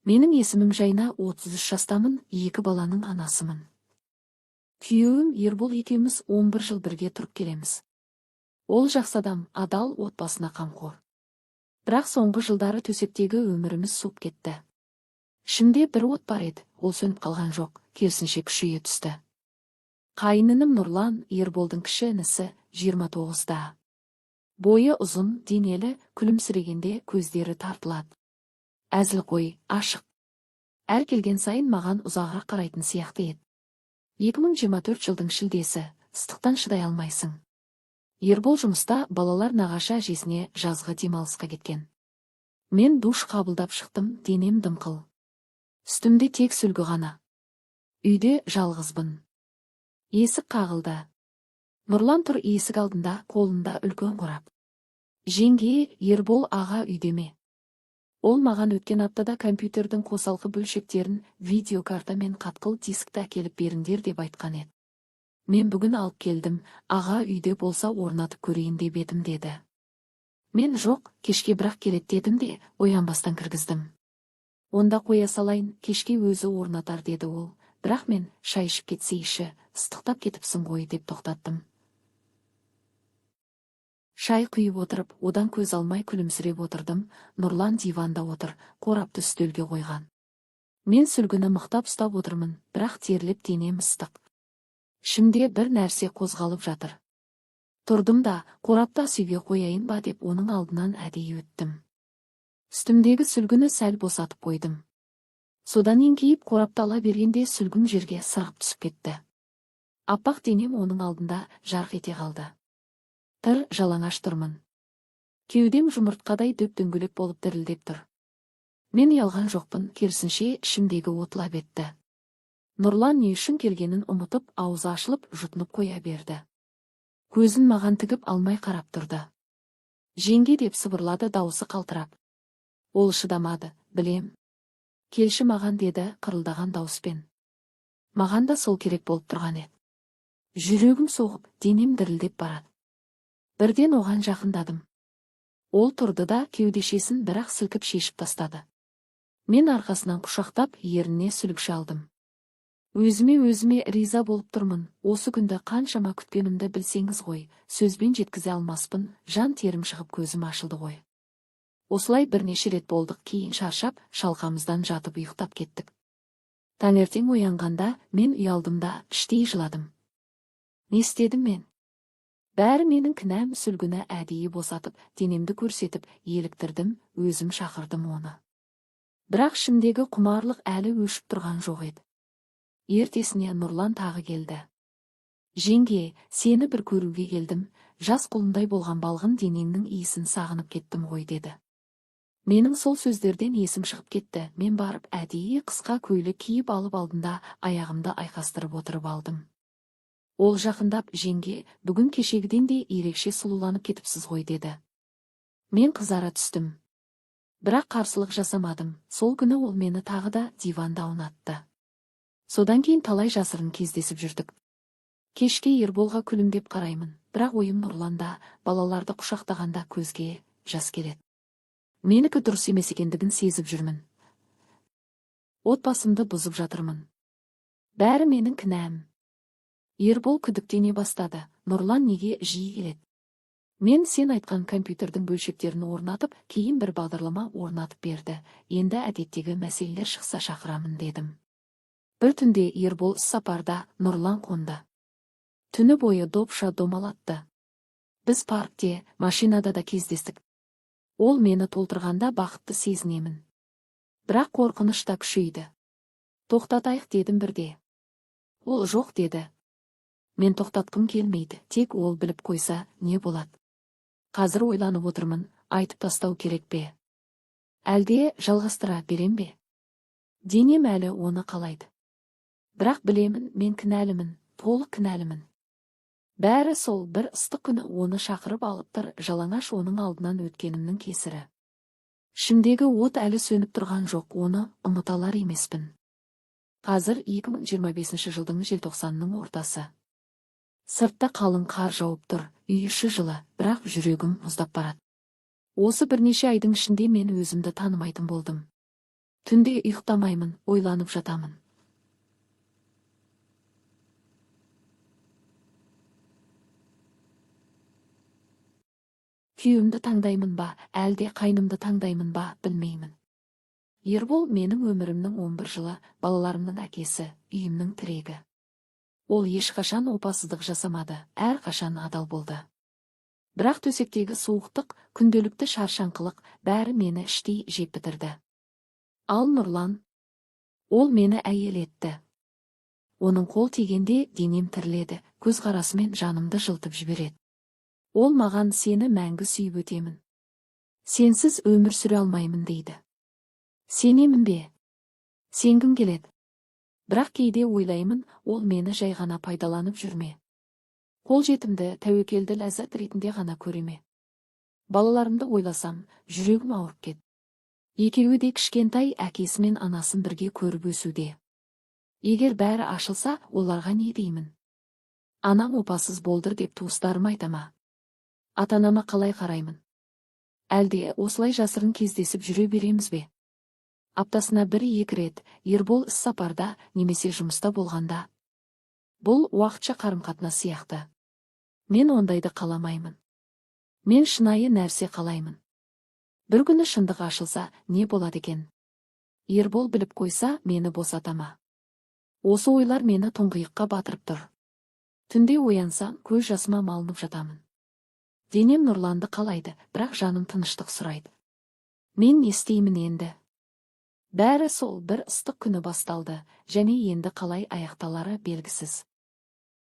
Менің есімім Жайна, 33 жастамын, 2 баланың анасымын. Күйеуім Ербол екеуміз 11 жыл бірге тұрып келеміз. Ол жақсы адам, адал, отбасына қамқор. Бірақ соңғы жылдары төсектегі өміріміз суып кетті. Ішімде бір от бар еді, ол сөніп қалған жоқ, керісінше күшейе түсті. Қайынінім Нұрлан, Ерболдың кіші інісі, 29-да. Бойы ұзын, денелі, күлімсірегенде көздері тартылады. Әзілқой, ашық. Әр келген сайын маған ұзағырақ қарайтын сияқты еді. 2024 жылдың шілдесі, ыстықтан шыдай алмайсың. Ербол жұмыста, балалар нағашы әжесіне жазғы демалысқа кеткен. Мен душ қабылдап шықтым, денем дымқыл. Үстімде тек сүлгі ғана. Үйде жалғызбын. Есік қағылды. Нұрлан тұр есік алдында, қолында үлкен қорап. Жеңге, Ербол аға үйде ме? Ол маған өткен аптада компьютердің қосалқы бөлшектерін видеокарта мен қатқыл дискті әкеліп беріңдер деп айтқан еді. Мен бүгін алып келдім, аға үйде болса орнатып көрейін деп едім деді. Мен жоқ, кешке бірақ келет дедім де, оянбастан кіргіздім. Онда қоя салайын, кешке өзі орнатар деді ол, бірақ мен шай ішіп кетсейші, ыстықтап кетіпсің ғой деп тоқтаттым. Шай құйып отырып, одан көз алмай күлімсіреп отырдым. Нұрлан диванда отыр, қорапты үстелге қойған. Мен сүлгіні мықтап ұстап отырмын, бірақ терлеп денем ыстық. Ішімде бір нәрсе қозғалып жатыр. Тұрдым да, қорапты асүйге қояйын ба деп оның алдынан әдейі өттім. Үстімдегі сүлгіні сәл босатып қойдым. Содан еңкейіп қорапты ала бергенде сүлгім жерге сырғып түсіп кетті. Аппақ денем оның алдында жарқ ете қалды. Тыр жалаңаш тұрмын. Кеудем жұмыртқадай дөп-дөңгелек болып дірілдеп тұр. Мен ұялған жоқпын, керісінше ішімдегі отлап етті. Нұрлан не үшін келгенін ұмытып, аузы ашылып, жұтынып қоя берді. Көзін маған тігіп алмай қарап тұрды. Жеңге деп сыбырлады, дауысы қалтырап. Ол шыдамады, білем. Келші маған деді қырылдаған дауыспен. Маған да сол керек болып тұрған еді. Жүрегім соғып, денем дірілдеп барады. Бірден оған жақындадым. Ол тұрды да кеудешесін бірақ сілкіп шешіп тастады. Мен арқасынан құшақтап, еріне сүлікші алдым. Өзіме риза болып тұрмын. Осы күнді қаншама күткенімді білсеңіз ғой, сөзбен жеткізе алмаспын, жан терім шығып көзім ашылды ғой. Осылай бірнеше рет болдық, кейін шаршап, шалқамыздан жатып ұйықтап кеттік. Таңертең оянғанда мен ұялдым да, іштей жыладым. Не істедім мен? Бәрі менің кінәм. Сүлгіні әдейі босатып, денемді көрсетіп, еліктірдім, өзім шақырдым оны. Бірақ ішімдегі құмарлық әлі өшіп тұрған жоқ еді. Ертесіне Нұрлан тағы келді. Жеңге, сені бір көруге келдім, жас құлындай болған балғын денеңнің иісін сағынып кеттім ғой деді. Менің сол сөздерден есім шығып кетті. Мен барып әдейі қысқа көйлек киіп алып алдында аяғымды айқастырып отырып алдым. Ол жақындап, жеңге, бүгін кешегіден де ерекше сұлуланып кетіпсіз ғой деді. Мен қызара түстім. Бірақ қарсылық жасамадым. Сол күні ол мені тағы да диванда ұнатты. Содан кейін талай жасырын кездесіп жүрдік. Кешке Ерболға күлімдеп қараймын, бірақ ойым Нұрланда, балаларды құшақтағанда көзге жас келеді. Менікі дұрыс емес екендігін сезіп жүрмін. Отбасымды бұзып жатырмын. Бәрі менің кінәм. Ербол күдіктене бастады. Нұрлан неге жиі келеді? Мен сен айтқан компьютердің бөлшектерін орнатып, кейін бір бағдарлама орнатып берді. Енді әдеттегі мәселелер шықса шақырамын дедім. Бір түнде Ербол сапарда, Нұрлан қонды. Түні бойы допша домалатты. Біз паркте, машинада да кездестік. Ол мені толтырғанда бақытты сезінемін. Бірақ қорқыныш та күшейді. Тоқтатайық дедім бірде. Ол жоқ деді. Мен тоқтатқым келмейді, тек ол біліп қойса не болады. Қазір ойланып отырмын, айтып тастау керек пе? Әлде жалғастыра берем бе? Денем әлі оны қалайды. Бірақ білемін, мен кінәлімін, толық кінәлімін. Бәрі сол бір ыстық күні оны шақырып алып тұр, жалаңаш оның алдынан өткенімнің кесірі. Ішімдегі от әлі сөніп тұрған жоқ, оны ұмыта алар емеспін. Қазір 2025 жылдың желтоқсанның ортасы. Сыртта қалың қар жауып тұр, үй іші жылы, бірақ жүрегім мұздап барады. Осы бірнеше айдың ішінде мен өзімді танымайтын болдым. Түнде ұйықтамаймын, ойланып жатамын. Күйеуімді таңдаймын ба, әлде қайнымды таңдаймын ба, білмеймін. Ербол менің өмірімнің 11 жылы, балаларымның әкесі, үйімнің тірегі. Ол ешқашан опасыздық жасамады, әрқашан адал болды. Бірақ төсектегі суықтық, күнделікті шаршаңқылық бәрі мені іштей жеп бітірді. Ал Нұрлан, ол мені әйел етті. Оның қол тигенде денем тіріледі, көзқарасымен жанымды жылтып жібереді. Ол маған сені мәңгі сүйіп өтемін. Сенсіз өмір сүре алмаймын дейді. Сенемін бе? Сенгім келеді. Бірақ кейде ойлаймын, ол мені жай ғана пайдаланып жүрме. Қолжетімді, тәуекелді ләззат ретінде ғана көреме. Балаларымды ойласам, жүрегім ауырып кет. Екеуі де кішкентай әкесі мен анасын бірге көріп өсуде. Егер бәрі ашылса, оларға не деймін? Анам опасыз болдыр деп туыстарым айтама. Ата-анама қалай қараймын? Әлде осылай жасырын кездесіп жүре береміз бе? Аптасына 1-2 рет, Ербол іс сапарда немесе жұмыста болғанда. Бұл уақытша қарым-қатынас сияқты. Мен ондайды қаламаймын. Мен шынайы нәрсе қалаймын. Бір күні шындық ашылса, не болады екен? Ербол біліп қойса, мені босатама. Осы ойлар мені тұңғиыққа батырып тұр. Түнде оянсам, көз жасыма малынып жатамын. Денем Нұрланды қалайды, бірақ жаным тыныштық сұрайды. Мен не істеймін енді? Бәрі сол бір ыстық күні басталды, және енді қалай аяқталары белгісіз.